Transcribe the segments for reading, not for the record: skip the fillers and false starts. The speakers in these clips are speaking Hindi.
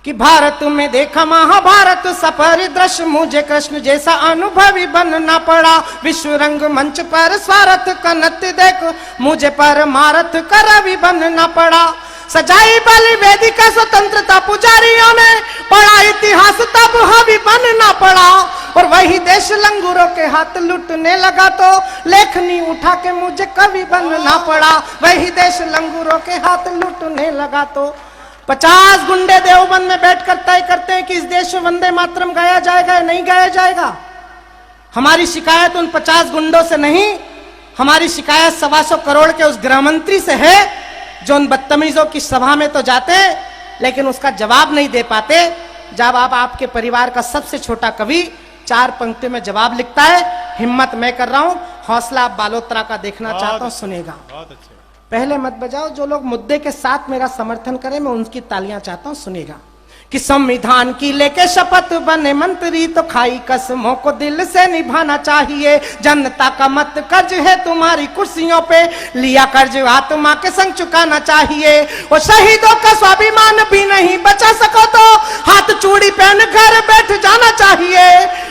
कि भारत में देखा महाभारत सफर दृश्य, मुझे कृष्ण जैसा अनुभवी बनना पड़ा। विश्व रंग मंच पर स्वार्थ का नृत्य देख, मुझे परमार्थ का रवि बनना पड़ा। सजाई बलि वेदिका स्वतंत्रता पुजारियों ने, पढ़ा इतिहास तब हवि बनना पड़ा। और वही देश लंगूरों के हाथ लुटने लगा तो लेखनी उठा के मुझे कवि बनना पड़ा। वही देश लंगूरों के हाथ लुटने लगा तो 50 गुंडे देवबंद में बैठकर तय करते हैं कि इस देश में वंदे मातरम गाया जाएगा या नहीं गाया जाएगा। हमारी शिकायत उन 50 गुंडों से नहीं, हमारी शिकायत 125 करोड़ के उस गृह मंत्री से है जो उन बदतमीजों की सभा में तो जाते लेकिन उसका जवाब नहीं दे पाते। जब आप आपके परिवार का सबसे छोटा कवि 4 पंक्तियों में जवाब लिखता है, हिम्मत मैं कर रहा हूं, हौसला आप बालोत्रा का देखना चाहता हूं, सुनेगा। पहले मत बजाओ, जो लोग मुद्दे के साथ मेरा समर्थन करें मैं उनकी तालियां चाहता हूं, सुनेगा। कि संविधान की लेके शपथ बने मंत्री तो खाई कसमों को दिल से निभाना चाहिए। जनता का मत कर्ज है तुम्हारी कुर्सियों पे, लिया कर्ज आत्मा के संग चुकाना चाहिए। और शहीदों का स्वाभिमान भी नहीं बचा सको तो हाथ चूड़ी पहन घर बैठ जाना चाहिए।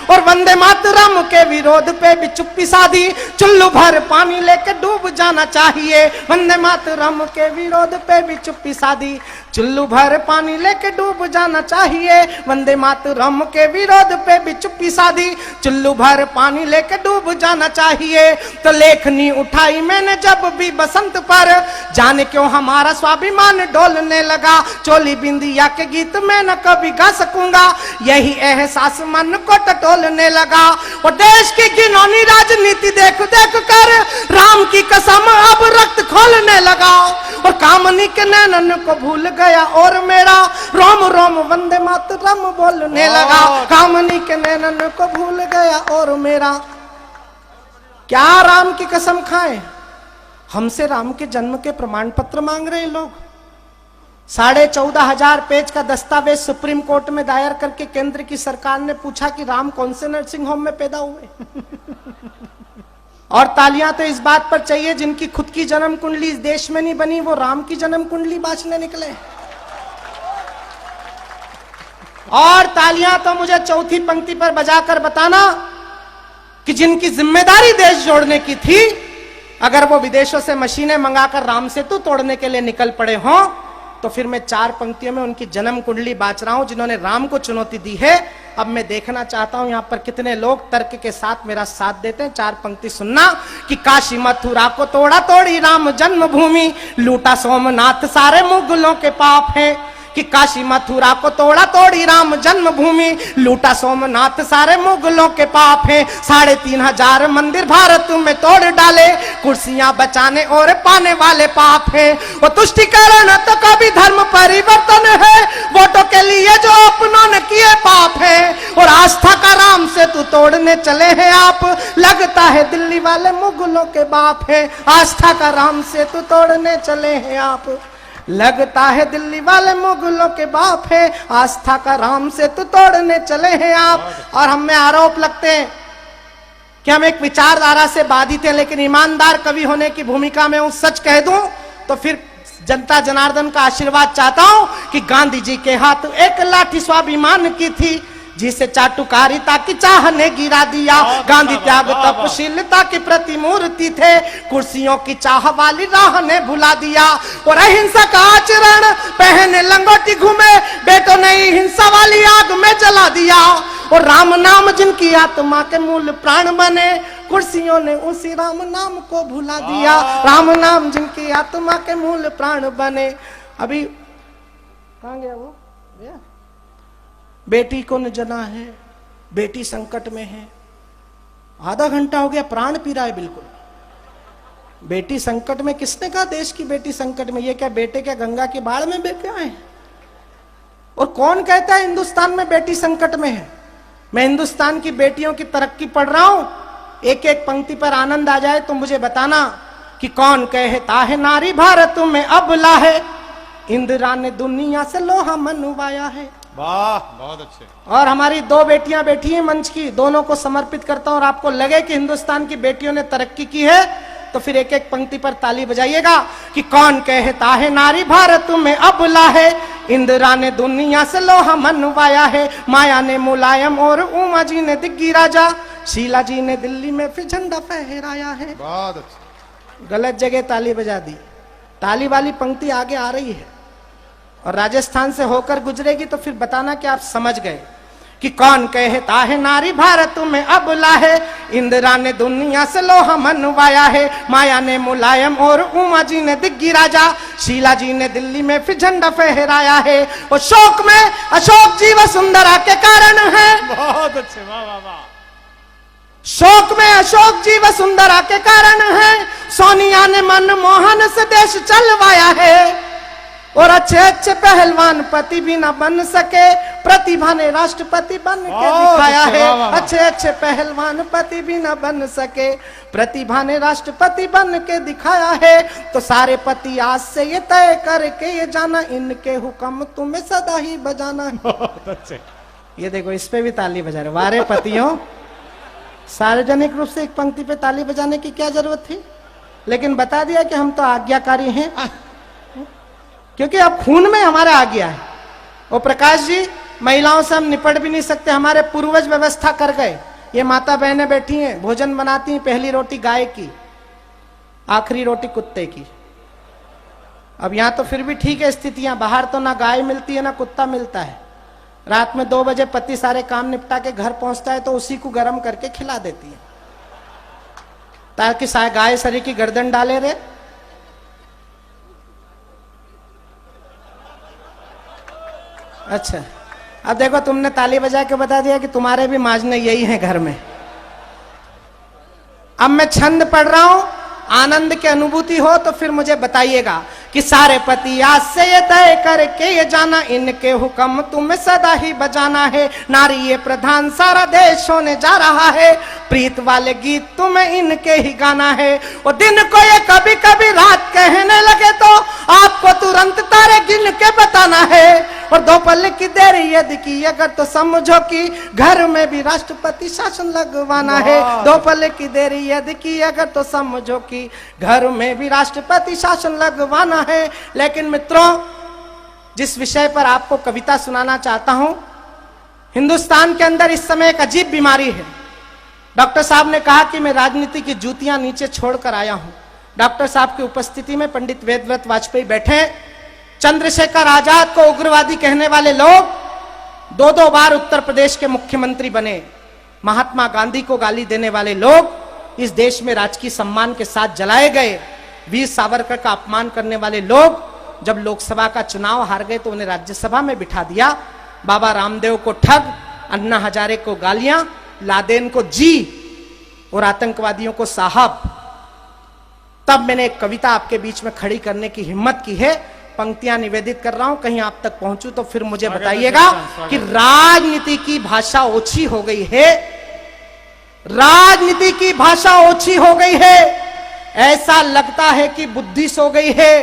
और वंदे मातरम के विरोध पे भी चुप्पी साधी, चुल्लू भर पानी लेके डूब जाना चाहिए। वंदे मातरम के विरोध पे भी चुप्पी साधी, चुल्लू भर पानी लेके डूब जाना चाहिए। वंदे मातरम के विरोध पे भी चुप्पी साधी, चुल्लू भर पानी लेके डूब जाना चाहिए। तो लेखनी उठाई मैंने जब भी बसंत पर, जाने क्यों हमारा स्वाभिमान डोलने लगा। चोली बिंदिया के गीत मैं न कभी गा सकूंगा, यही एहसास मन को टटोलने लगा। और देश की घिनौनी राजनीति देख देख कर राम की कसम अब रक्त खोलने लगा। और कामनी के नैनन को भूल गया और मेरा रोम रोम वंदे मातरम बोलने लगा। कामनी के नैनन को भूल गया और मेरा, क्या राम की कसम खाएं? हमसे राम के जन्म के प्रमाण पत्र मांग रहे हैं लोग। 14,500 पेज का दस्तावेज सुप्रीम कोर्ट में दायर करके केंद्र की सरकार ने पूछा कि राम कौन से नर्सिंग होम में पैदा हुए। और तालियां तो इस बात पर चाहिए जिनकी खुद की जन्म कुंडली इस देश में नहीं बनी, वो राम की जन्म कुंडली बांचने निकले। और तालियां तो मुझे चौथी पंक्ति पर बजाकर बताना कि जिनकी जिम्मेदारी देश जोड़ने की थी, अगर वो विदेशों से मशीनें मंगाकर राम सेतु तोड़ने के लिए निकल पड़े हों, तो फिर मैं 4 पंक्तियों में उनकी जन्म कुंडली बांच रहा हूं जिन्होंने राम को चुनौती दी है। अब मैं देखना चाहता हूं यहां पर कितने लोग तर्क के साथ मेरा साथ देते हैं। 4 पंक्ति सुनना कि काशी मथुरा को तोड़ा तोड़ी राम जन्मभूमि, लूटा सोमनाथ सारे मुगलों के पाप हैं। कि काशी मथुरा को तोड़ा तोड़ी राम जन्मभूमि, लूटा सोमनाथ सारे मुगलों के पाप हैं। 3,500 मंदिर भारत में तोड़ डाले, कुर्सियां बचाने और पाने वाले पाप हैं। और तुष्टिकरण तो कभी धर्म परिवर्तन है, वोटों के लिए जो अपनों ने किए पाप है। और आस्था का राम से तू तोड़ने चले हैं आप, लगता है दिल्ली वाले मुगलों के बाप है। आस्था का राम से तू तोड़ने चले हैं आप, लगता है दिल्ली वाले मुगलों के बाप है। आस्था का राम से तो तोड़ने चले हैं आप। और हम में आरोप लगते हैं कि हम एक विचारधारा से बाधित हैं, लेकिन ईमानदार कवि होने की भूमिका में हूं। सच कह दूं तो फिर जनता जनार्दन का आशीर्वाद चाहता हूं कि गांधी जी के हाथ एक लाठी स्वाभिमान की थी, जिसे चाटुकारिता की चाह ने गिरा दिया। गांधी त्याग तपशीलता की प्रतिमूर्ति थे, कुर्सियों की चाह वाली राह ने भुला दिया। और अहिंसा का आचरण पहने लंगोटी घूमे, बेटों ने हिंसा वाली आग में जला दिया। और राम नाम जिनकी आत्मा के मूल प्राण बने, कुर्सियों ने उसी राम नाम को भुला दिया। राम नाम जिनकी आत्मा के मूल प्राण बने। अभी कहां गया वो? बेटी को न जना है, बेटी संकट में है। आधा घंटा हो गया, प्राण पी रहा है बिल्कुल। बेटी संकट में, किसने कहा देश की बेटी संकट में? ये क्या बेटे क्या गंगा की बाढ़ में बह गए हैं? और कौन कहता है हिंदुस्तान में बेटी संकट में है? मैं हिंदुस्तान की बेटियों की तरक्की पढ़ रहा हूं। एक एक पंक्ति पर आनंद आ जाए तो मुझे बताना कि कौन कहता है नारी भारत में अबला है, इंदिरा ने दुनिया से लोहा मनवाया है। वाह, बहुत अच्छे। और हमारी 2 बेटियां बैठी हैं मंच की, दोनों को समर्पित करता हूं। और आपको लगे कि हिंदुस्तान की बेटियों ने तरक्की की है तो फिर एक एक पंक्ति पर ताली बजाइएगा कि कौन कहता है नारी भारत में अबला है, इंदिरा ने दुनिया से लोहा मनवाया है, माया ने मुलायम और उमा जी ने दिग्गी राजा, शीला जी ने दिल्ली में फिर झंडा फहराया है। बहुत अच्छा। गलत जगह ताली बजा दी। ताली वाली पंक्ति आगे आ रही है और राजस्थान से होकर गुजरेगी तो फिर बताना कि आप समझ गए कि कौन कहता है नारी भारत में अबला है, इंदिरा ने दुनिया से लोहा मनवाया है, माया ने मुलायम और उमा जी ने दिग्गी राजा, शीला जी ने दिल्ली में फिर झंडा फहराया है। और शोक में अशोक जी वसुंधरा के कारण है। बहुत अच्छे, वाह वाह वाह। शोक में अशोक जी वसुंधरा के कारण है, सोनिया ने मनमोहन से देश चलवाया है। और अच्छे अच्छे पहलवान पति भी ना बन सके, प्रतिभा ने राष्ट्रपति बन के दिखाया है। अच्छे अच्छे पहलवान पति भी ना बन सके, प्रतिभा ने राष्ट्रपति बन के दिखाया है। तो सारे पति आज से ये तय करके ये जाना, इनके हुक्म तुम्हें सदा ही बजाना। बहुत अच्छे। ये देखो, इस पे भी ताली बजा रहे। वारे पतियों, सार्वजनिक रूप से एक पंक्ति पे ताली बजाने की क्या जरूरत थी, लेकिन बता दिया कि हम तो आज्ञाकारी हैं, क्योंकि अब खून में हमारा आ गया है। और प्रकाश जी, महिलाओं से हम निपट भी नहीं सकते, हमारे पूर्वज व्यवस्था कर गए। ये माता बहनें बैठी हैं, भोजन बनाती हैं, पहली रोटी गाय की, आखिरी रोटी कुत्ते की। अब यहां तो फिर भी ठीक है स्थितियां, बाहर तो ना गाय मिलती है ना कुत्ता मिलता है। रात में 2 बजे पति सारे काम निपटा के घर पहुंचता है तो उसी को गर्म करके खिला देती है, ताकि गाय शरीर की गर्दन डाले रहे। अच्छा, अब देखो, तुमने ताली बजा के बता दिया कि तुम्हारे भी माजने यही हैं घर में। अब मैं छंद पढ़ रहा हूं, आनंद की अनुभूति हो तो फिर मुझे बताइएगा कि सारे पति आज से ये तय करके ये जाना, इनके हुक्म तुम्हें सदा ही बजाना है। नारी ये प्रधान सारा देश होने जा रहा है, प्रीत वाले गीत तुम्हें इनके ही गाना है। और दिन को ये कभी कभी रात कहने लगे तो आपको तुरंत तारे गिन के बताना है। और 2 पल की देर यदि की अगर तो समझो कि घर में भी राष्ट्रपति शासन लगवाना है। 2 पल की देर यदि की अगर तो समझो कि घर में भी राष्ट्रपति शासन लगवाना है। लेकिन मित्रों, जिस विषय पर आपको कविता सुनाना चाहता हूं, हिंदुस्तान के अंदर इस समय एक अजीब बीमारी है। डॉक्टर साहब ने कहा कि मैं राजनीति की जूतियां नीचे छोड़कर आया हूं। डॉक्टर साहब की उपस्थिति में पंडित वेदव्रत वाजपेयी बैठे। चंद्रशेखर आजाद को उग्रवादी कहने वाले लोग 2-2 बार उत्तर प्रदेश के मुख्यमंत्री बने। महात्मा गांधी को गाली देने वाले लोग इस देश में राजकीय सम्मान के साथ जलाए गए। वीर सावरकर का अपमान करने वाले लोग जब लोकसभा का चुनाव हार गए तो उन्हें राज्यसभा में बिठा दिया। बाबा रामदेव को ठग, अन्ना हजारे को गालियां, लादेन को जी और आतंकवादियों को साहब। तब मैंने एक कविता आपके बीच में खड़ी करने की हिम्मत की है। पंक्तियां निवेदित कर रहा हूं, कहीं आप तक पहुंचू तो फिर मुझे बताइएगा कि राजनीति की भाषा ओछी हो गई है। राजनीति की भाषा ओछी हो गई है। ऐसा लगता है कि बुद्धि सो गई है।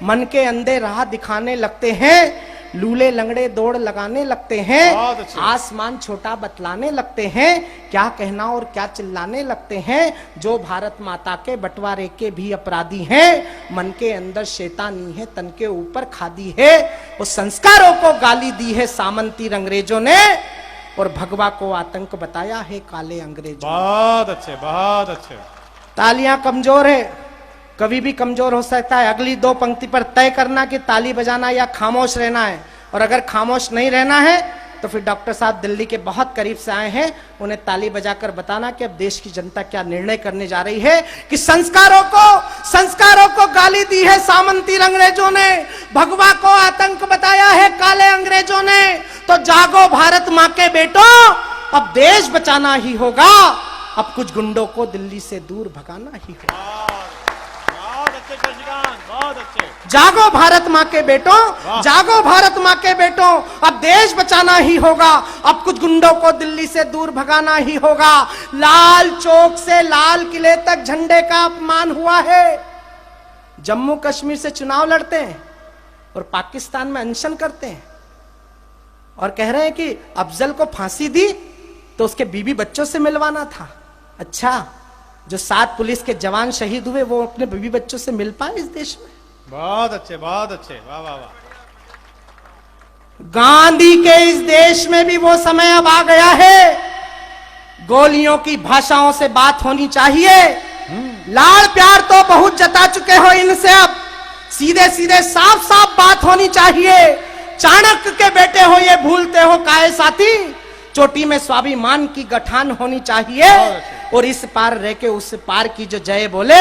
मन के अंधे राह दिखाने लगते हैं, लूले लंगड़े दौड़ लगाने लगते हैं, आसमान छोटा बतलाने लगते हैं, क्या कहना और क्या चिल्लाने लगते हैं। जो भारत माता के बंटवारे के भी अपराधी हैं, मन के अंदर शैतानी है, तन के ऊपर खादी है। उस संस्कारों को गाली दी है सामंती अंग्रेजों ने और भगवा को आतंक बताया है काले अंग्रेजों। बहुत अच्छे, बहुत अच्छे। तालियां कमजोर है, कभी भी कमजोर हो सकता है। अगली 2 पंक्ति पर तय करना कि ताली बजाना या खामोश रहना है। और अगर खामोश नहीं रहना है तो फिर डॉक्टर साहब दिल्ली के बहुत करीब से आए हैं, उन्हें ताली बजाकर बताना कि अब देश की जनता क्या निर्णय करने जा रही है कि संस्कारों को गाली दी है सामंती अंग्रेजों ने, भगवा को आतंक बताया है काले अंग्रेजों ने। तो जागो भारत मां के बेटों, अब देश बचाना ही होगा, अब कुछ गुंडों को दिल्ली से दूर भगाना ही होगा। बहुत अच्छे। जागो भारत मां के बेटों, जागो भारत मां के बेटों, अब देश बचाना ही होगा, अब कुछ गुंडों को दिल्ली से दूर भगाना ही होगा। लाल चौक से लाल किले तक झंडे का अपमान हुआ है। जम्मू कश्मीर से चुनाव लड़ते हैं और पाकिस्तान में अनशन करते हैं और कह रहे हैं कि अफजल को फांसी दी तो उसके बीवी बच्चों से मिलवाना था। अच्छा, जो 7 पुलिस के जवान शहीद हुए वो अपने बीवी बच्चों से मिल पाए इस देश में? बहुत अच्छे, बहुत अच्छे, वाह वाह वाह। गांधी के इस देश में भी वो समय अब आ गया है, गोलियों की भाषाओं से बात होनी चाहिए। लाड़ प्यार तो बहुत जता चुके हो इनसे, अब सीधे सीधे साफ साफ बात होनी चाहिए। चाणक्य के बेटे हो ये भूलते हो काहे साथी, चोटी में स्वाभिमान की गठान होनी चाहिए। और इस पार रह के उस पार की जो जय बोले,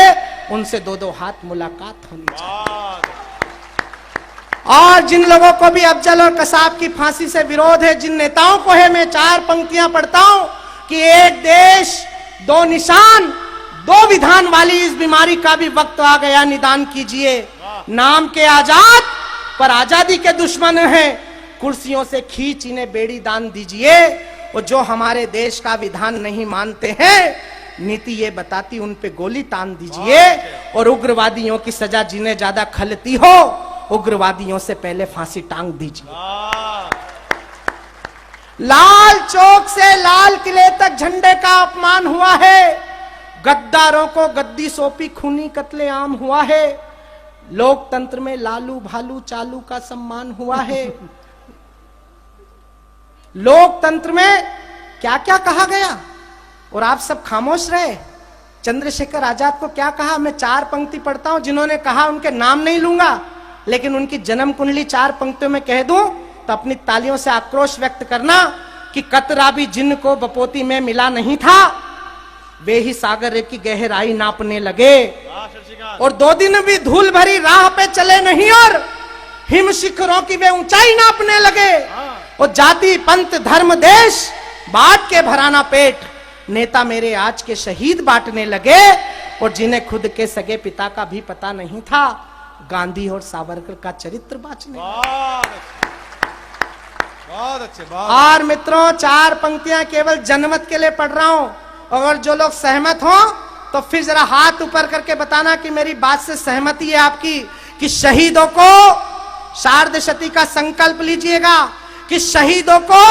उनसे दो दो हाथ मुलाकात होनी चाहिए। और जिन लोगों को भी अफजल और कसाब की फांसी से विरोध है, जिन नेताओं को है, मैं 4 पंक्तियां पढ़ता हूं कि एक देश 2 निशान 2 विधान वाली इस बीमारी का भी वक्त आ गया, निदान कीजिए। नाम के आजाद पर आजादी के दुश्मन हैं, कुर्सियों से खींच इन्हें बेड़ी दान दीजिए। और जो हमारे देश का विधान नहीं मानते हैं, नीति ये बताती उन पे गोली तान दीजिए। और उग्रवादियों की सजा जिन्हें ज्यादा खलती हो, उग्रवादियों से पहले फांसी टांग दीजिए। लाल चौक से लाल किले तक झंडे का अपमान हुआ है, गद्दारों को गद्दी सौंपी, खूनी कत्लेआम हुआ है। लोकतंत्र में लालू भालू चालू का सम्मान हुआ है। लोकतंत्र में क्या क्या कहा गया और आप सब खामोश रहे। चंद्रशेखर आजाद को क्या कहा, मैं 4 पंक्ति पढ़ता हूं, जिन्होंने कहा उनके नाम नहीं लूंगा, लेकिन उनकी जन्म कुंडली 4 पंक्तियों में कह दूं तो अपनी तालियों से आक्रोश व्यक्त करना कि कतरा भी जिनको बपोती में मिला नहीं था, वे ही सागर की गहराई नापने लगे। और 2 दिन भी धूल भरी राह पे चले नहीं और हिम शिखरों की वे ऊंचाई नापने लगे। और जाति पंथ धर्म देश बांट के भराना पेट, नेता मेरे आज के शहीद बांटने लगे। और जिन्हें खुद के सगे पिता का भी पता नहीं था, गांधी और सावरकर का चरित्र बांचने। बहुत अच्छे। और मित्रों, 4 पंक्तियां केवल जनमत के लिए पढ़ रहा हूं। अगर जो लोग सहमत हो तो फिर जरा हाथ ऊपर करके बताना कि मेरी बात से सहमति है आपकी, कि शहीदों को शारद शती का संकल्प लीजिएगा कि शहीदों को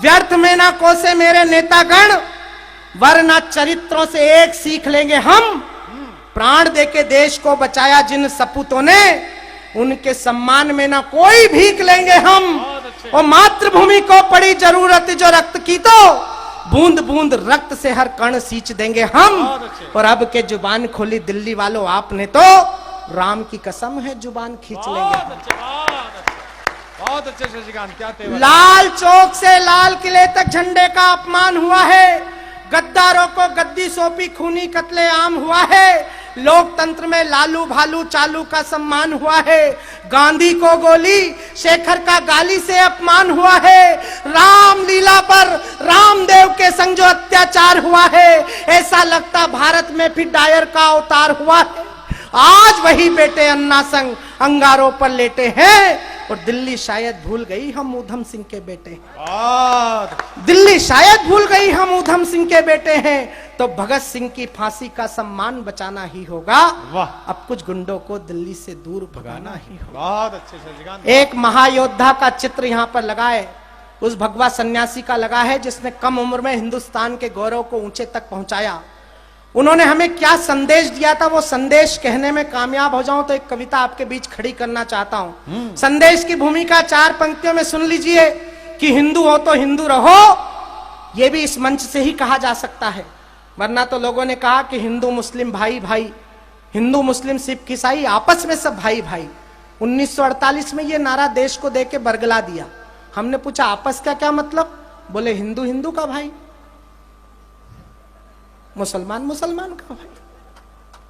व्यर्थ में ना कोसे मेरे नेतागण, वरना चरित्रों से एक सीख लेंगे हम। प्राण देके देश को बचाया जिन सपूतों ने, उनके सम्मान में ना कोई भीख लेंगे हम। और मातृभूमि को पड़ी जरूरत जो रक्त की, तो बूंद बूंद रक्त से हर कण सींच देंगे हम। और अब के जुबान खोली दिल्ली वालों आपने, तो राम की कसम है जुबान खींच लेंगे। बहुत अच्छे शशिकांत, क्या तेवर। लाल चौक से लाल किले तक झंडे का अपमान हुआ है, गद्दारों को गद्दी सौंपी, खूनी कत्लेआम हुआ है। लोकतंत्र में लालू भालू चालू का सम्मान हुआ है। गांधी को गोली, शेखर का गाली से अपमान हुआ है। रामलीला पर रामदेव के संग जो अत्याचार हुआ है, ऐसा लगता भारत में फिर डायर का अवतार हुआ है। आज वही बेटे अन्ना संग अंगारों पर लेटे हैं। और दिल्ली शायद भूल गई हम ऊधम सिंह के बेटे हैं। दिल्ली शायद भूल गई हम ऊधम सिंह के बेटे हैं। तो भगत सिंह की फांसी का सम्मान बचाना ही होगा। अब कुछ गुंडों को दिल्ली से दूर भगाना ही होगा। बहुत अच्छे शशिकांत। एक महायोद्धा का चित्र यहाँ पर लगा है, उस भगवा सन्यासी का लगा है, जिसने कम उम्र में हिंदुस्तान के गौरव को ऊंचे तक पहुंचाया। उन्होंने हमें क्या संदेश दिया था, वो संदेश कहने में कामयाब हो जाऊं तो एक कविता आपके बीच खड़ी करना चाहता हूं। संदेश की भूमिका 4 पंक्तियों में सुन लीजिए कि हिंदू हो तो हिंदू रहो। यह भी इस मंच से ही कहा जा सकता है, वरना तो लोगों ने कहा कि हिंदू मुस्लिम भाई भाई, हिंदू मुस्लिम सिख ईसाई आपस में सब भाई भाई। 1948 में यह नारा देश को देके बरगला दिया। हमने पूछा आपस का क्या मतलब, बोले हिंदू हिंदू का भाई, मुसलमान मुसलमान का भाई,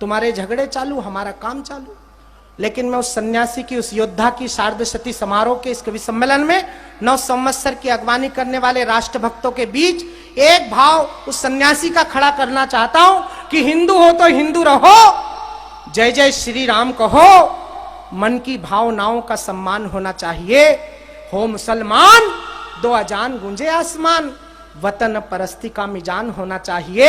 तुम्हारे झगड़े चालू हमारा काम चालू। लेकिन मैं उस सन्यासी की, उस योद्धा की शारद शती समारोह के इस कवि सम्मेलन में 9 संवत्सर की अगवानी करने वाले राष्ट्रभक्तों के बीच एक भाव उस सन्यासी का खड़ा करना चाहता हूं कि हिंदू हो तो हिंदू रहो, जय जय श्री राम कहो, मन की भावनाओं का सम्मान होना चाहिए। हो मुसलमान दो अजान गूंजे आसमान, वतन परस्ती का मिजान होना चाहिए।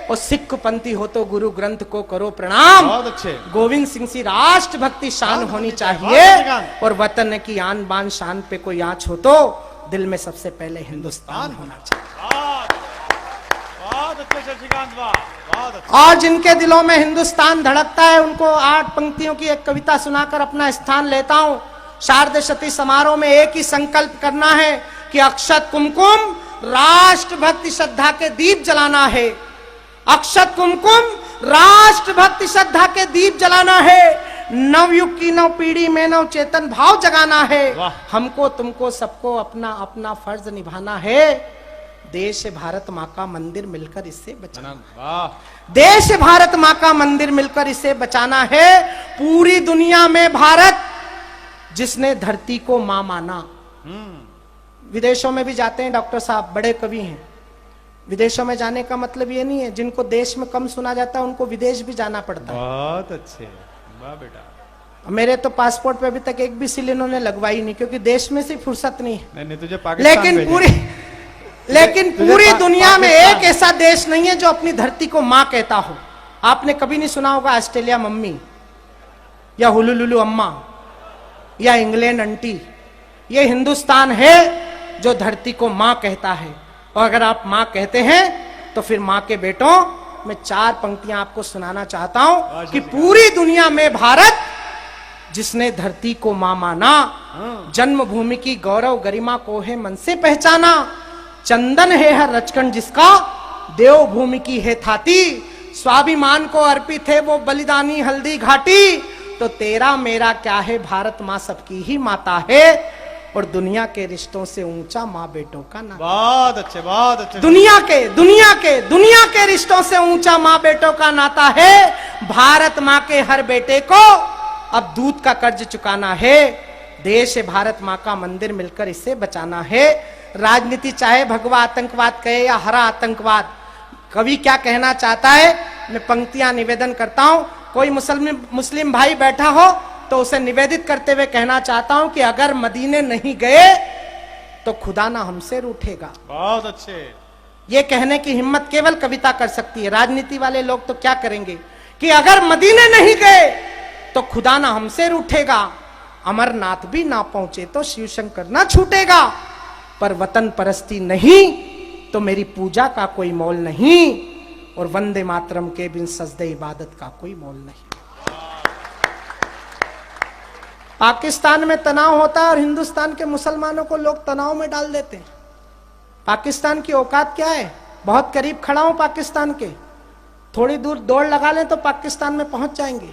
और सिख पंथी हो तो गुरु ग्रंथ को करो प्रणाम। बहुत अच्छे। गोविंद सिंह सी राष्ट्रभक्ति शान होनी चाहिए। और वतन की आन बान शान पे कोई आंच हो तो दिल में सबसे पहले हिंदुस्तान होना चाहिए। बहुत अच्छे शशिकांत, बहुत अच्छे। और जिनके दिलों में हिंदुस्तान धड़कता है, उनको 8 पंक्तियों की एक कविता सुनाकर अपना स्थान लेता हूं। शारदशती समारोह में एक ही संकल्प करना है कि अक्षत कुमकुम राष्ट्रभक्ति श्रद्धा के दीप जलाना है। अक्षत कुमकुम राष्ट्रभक्ति श्रद्धा के दीप जलाना है। नवयुग की नव पीढ़ी में नव चेतन भाव जगाना है। हमको तुमको सबको अपना अपना फर्ज निभाना है। देश भारत माँ का मंदिर मिलकर इसे बचाना। देश भारत माँ का मंदिर मिलकर इसे बचाना है। पूरी दुनिया में भारत जिसने धरती को मां माना। विदेशों में भी जाते हैं डॉक्टर साहब, बड़े कवि हैं। विदेशों में जाने का मतलब ये नहीं है जिनको देश में कम सुना जाता है उनको विदेश भी जाना पड़ता है। बहुत अच्छे, वाह बेटा। मेरे तो पासपोर्ट पे अभी तक एक भी सील इन्होंने लगवाई नहीं, क्योंकि देश में से फुर्सत नहीं है। नहीं तुझे पाकिस्तान लेकिन पूरी दुनिया में एक ऐसा देश नहीं है जो अपनी धरती को मां कहता हो। आपने कभी नहीं सुना होगा ऑस्ट्रेलिया मम्मी, या हुलुलुलु अम्मा, या इंग्लैंड आंटी। ये हिंदुस्तान है जो धरती को मां कहता है। और अगर आप मां कहते हैं तो फिर मां के बेटों, मैं 4 पंक्तियां आपको सुनाना चाहता हूं कि पूरी दुनिया में भारत जिसने धरती को मां माना, जन्मभूमि की गौरव गरिमा को है मन से पहचाना। चंदन है हर रचकन जिसका देवभूमि की है थाती। स्वाभिमान को अर्पित है वो बलिदानी हल्दी घाटी। तो तेरा मेरा क्या है, भारत मां सबकी ही माता है। और दुनिया के रिश्तों से ऊंचा माँ बेटों का नाता। बहुत अच्छे, बहुत अच्छे। दुनिया के रिश्तों से ऊंचा माँ बेटों का नाता है। भारत माँ के हर बेटे को अब दूध का कर्ज चुकाना है। देश है भारत माँ का मंदिर मिलकर इसे बचाना है। राजनीति चाहे भगवा आतंकवाद कहे या हरा आतंकवाद, कवि क्या कहना चाहता है मैं पंक्तियां निवेदन करता हूं। कोई मुस्लिम भाई बैठा हो तो उसे निवेदित करते हुए कहना चाहता हूं कि अगर मदीने नहीं गए तो खुदा ना हमसे रूठेगा। बहुत अच्छे। ये कहने की हिम्मत केवल कविता कर सकती है। राजनीति वाले लोग तो क्या करेंगे कि अगर मदीने नहीं गए तो खुदा ना हमसे रूठेगा। अमरनाथ भी ना पहुंचे तो शिव शंकर ना छूटेगा। पर वतन परस्ती नहीं तो मेरी पूजा का कोई मोल नहीं। और वंदे मातरम के बिन सजदे इबादत का कोई मोल नहीं। पाकिस्तान में तनाव होता है और हिंदुस्तान के मुसलमानों को लोग तनाव में डाल देते हैं। पाकिस्तान की औकात क्या है? बहुत करीब खड़ा हूं पाकिस्तान के, थोड़ी दूर दौड़ लगा लें तो पाकिस्तान में पहुंच जाएंगे।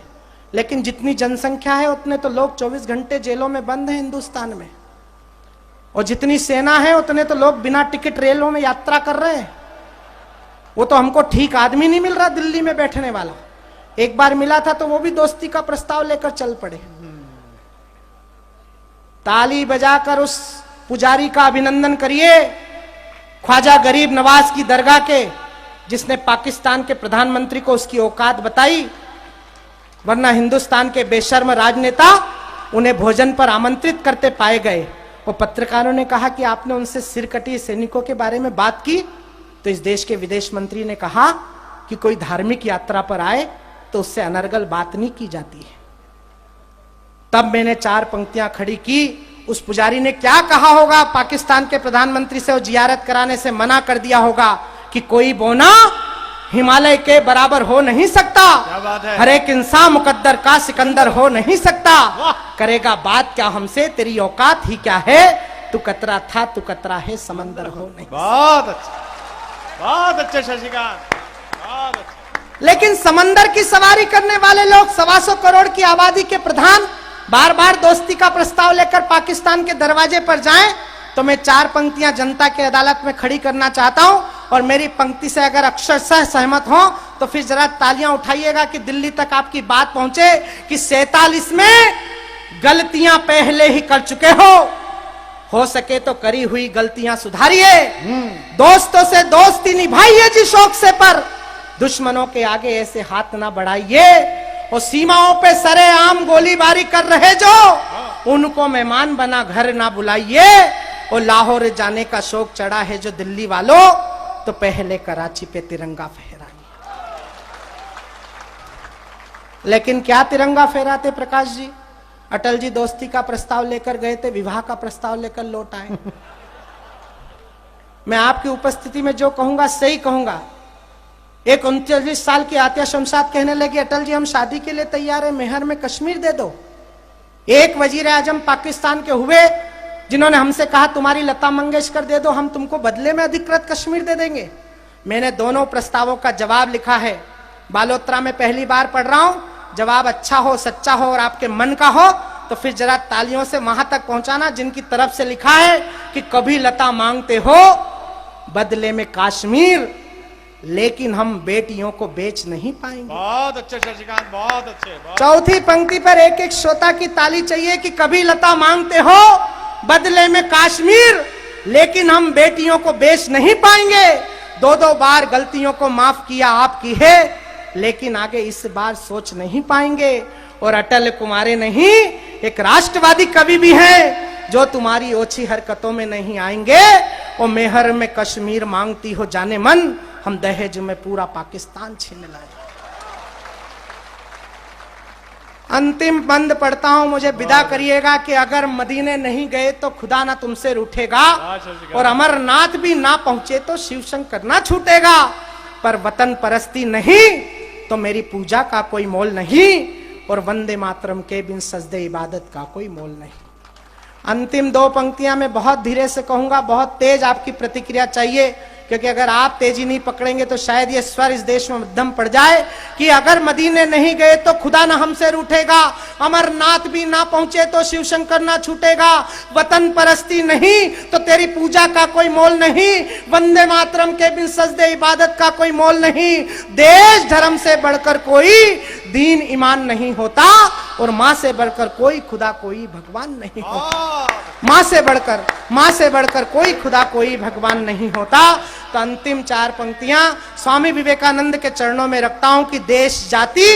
लेकिन जितनी जनसंख्या है उतने तो लोग 24 घंटे जेलों में बंद हैं हिंदुस्तान में। और जितनी सेना है उतने तो लोग बिना टिकट रेलों में यात्रा कर रहे हैं। वो तो हमको ठीक आदमी नहीं मिल रहा दिल्ली में बैठने वाला। एक बार मिला था तो वो भी दोस्ती का प्रस्ताव लेकर चल पड़े। ताली बजाकर उस पुजारी का अभिनंदन करिए, ख्वाजा गरीब नवाज की दरगाह के, जिसने पाकिस्तान के प्रधानमंत्री को उसकी औकात बताई। वरना हिंदुस्तान के बेशर्म राजनेता उन्हें भोजन पर आमंत्रित करते पाए गए। वो पत्रकारों ने कहा कि आपने उनसे सिरकटी सैनिकों के बारे में बात की, तो इस देश के विदेश मंत्री ने कहा कि कोई धार्मिक यात्रा पर आए तो उससे अनर्गल बात नहीं की जाती है। तब मैंने 4 पंक्तियां खड़ी की। उस पुजारी ने क्या कहा होगा पाकिस्तान के प्रधानमंत्री से? वो जियारत कराने से मना कर दिया होगा कि कोई बोना हिमालय के बराबर हो नहीं सकता। क्या बात है? हर एक इंसान मुकद्दर का सिकंदर हो नहीं सकता। करेगा बात क्या हमसे, तेरी औकात ही क्या है? तू कतरा था, तू कतरा है, समंदर हो नहीं। बहुत अच्छे, बहुत अच्छे शशिकांत, बहुत अच्छे। लेकिन समंदर की सवारी करने वाले लोग 125 करोड़ की आबादी के प्रधान बार बार दोस्ती का प्रस्ताव लेकर पाकिस्तान के दरवाजे पर जाएं, तो मैं 4 पंक्तियां जनता की अदालत में खड़ी करना चाहता हूं। और मेरी पंक्ति से अगर अक्षरशः सहमत हो तो फिर जरा तालियां उठाइएगा कि दिल्ली तक आपकी बात पहुंचे कि 47 में गलतियां पहले ही कर चुके हो सके तो करी हुई गलतियां सुधारिए। दोस्तों से दोस्ती निभाइए जी शौक से, पर दुश्मनों के आगे ऐसे हाथ ना बढ़ाइए। और सीमाओं पे सरेआम गोलीबारी कर रहे जो, उनको मेहमान बना घर ना बुलाइए। और लाहौर जाने का शौक चढ़ा है जो दिल्ली वालों, तो पहले कराची पे तिरंगा फहराइए। लेकिन क्या तिरंगा फहराते प्रकाश जी? अटल जी दोस्ती का प्रस्ताव लेकर गए थे, विवाह का प्रस्ताव लेकर लौट आए। मैं आपकी उपस्थिति में जो कहूंगा सही कहूंगा। एक 39 साल की आतिया शमशाद कहने लगी, अटल जी हम शादी के लिए तैयार है, मेहर में कश्मीर दे दो। एक वजीर आजम पाकिस्तान के हुए जिन्होंने हमसे कहा तुम्हारी लता मंगेशकर दे दो, हम तुमको बदले में अधिकृत कश्मीर दे देंगे। मैंने दोनों प्रस्तावों का जवाब लिखा है, बालोत्रा में पहली बार पढ़ रहा हूं। जवाब अच्छा हो, सच्चा हो और आपके मन का हो तो फिर जरा तालियों से वहां तक पहुंचाना जिनकी तरफ से लिखा है कि कभी लता मांगते हो बदले में कश्मीर, लेकिन हम बेटियों को बेच नहीं पाएंगे। बहुत अच्छे शशिकांत, बहुत अच्छे, बहुत चौथी पंक्ति पर एक एक श्रोता की ताली चाहिए कि कभी लता मांगते हो बदले में कश्मीर, लेकिन हम बेटियों को बेच नहीं पाएंगे। दो दो बार गलतियों को माफ किया आपकी है, लेकिन आगे इस बार सोच नहीं पाएंगे। और अटल कुमारे नहीं, एक राष्ट्रवादी कवि भी है जो तुम्हारी ओछी हरकतों में नहीं आएंगे। और मेहर में कश्मीर मांगती हो जाने मन, हम दहेज में पूरा पाकिस्तान छीन लाए। अंतिम बंद पढ़ता हूं, मुझे विदा करिएगा कि अगर मदीने नहीं गए तो खुदा ना तुमसे रूठेगा, और अमरनाथ भी ना पहुंचे तो शिव शंकर ना छूटेगा। पर वतन परस्ती नहीं तो मेरी पूजा का कोई मोल नहीं, और वंदे मातरम के बिन सजदे इबादत का कोई मोल नहीं। अंतिम दो पंक्तियां मैं बहुत धीरे से कहूंगा, बहुत तेज आपकी प्रतिक्रिया चाहिए, क्योंकि अगर आप तेजी नहीं पकड़ेंगे तो शायद ये स्वर इस देश में मध्यम पड़ जाए कि अगर मदीने नहीं गए तो खुदा ना हमसे रूठेगा, अमरनाथ भी ना पहुंचे तो शिव शंकर ना छूटेगा, वतन परस्ती नहीं तो तेरी पूजा का कोई मोल नहीं, वंदे मातरम के बिन सजदे इबादत का कोई मोल नहीं। देश धर्म से बढ़कर कोई दीन ईमान नहीं होता, और माँ से बढ़कर कोई खुदा कोई भगवान नहीं होता। माँ से बढ़कर कोई खुदा कोई भगवान नहीं होता। तो अंतिम चार पंक्तियां स्वामी विवेकानंद के चरणों में रखता हूं कि देश जाति,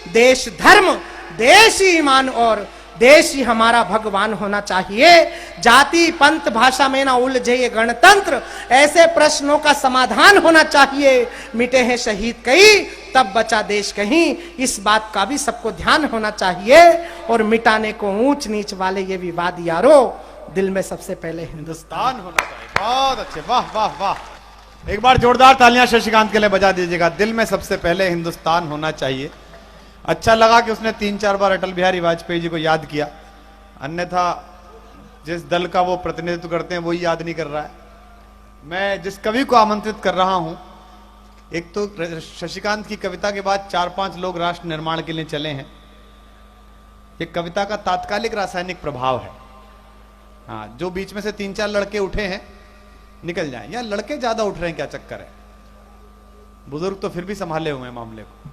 देश धर्म, देश ईमान और देश ही हमारा भगवान होना चाहिए। जाति पंथ भाषा में ना उलझे ये गणतंत्र, ऐसे प्रश्नों का समाधान होना चाहिए। मिटे हैं शहीद कई तब बचा देश कहीं, इस बात का भी सबको ध्यान होना चाहिए। और मिटाने को ऊंच नीच वाले ये विवाद यारो, दिल में सबसे पहले हिंदुस्तान होना चाहिए। बहुत अच्छे, वाह वाह वाह। एक बार जोरदार तालियां शशिकांत के लिए बजा दीजिएगा। दिल में सबसे पहले हिंदुस्तान होना चाहिए। अच्छा लगा कि उसने 3-4 बार अटल बिहारी वाजपेयी जी को याद किया, अन्यथा जिस दल का वो प्रतिनिधित्व करते हैं वही याद नहीं कर रहा है। मैं जिस कवि को आमंत्रित कर रहा हूं, एक तो शशिकांत की कविता के बाद 4-5 लोग राष्ट्र निर्माण के लिए चले हैं। ये कविता का तात्कालिक रासायनिक प्रभाव है। हाँ, जो बीच में से 3-4 लड़के उठे हैं निकल जाएं, या लड़के ज्यादा उठ रहे हैं, क्या चक्कर है? बुजुर्ग तो फिर भी संभाले हुए हैं मामले को।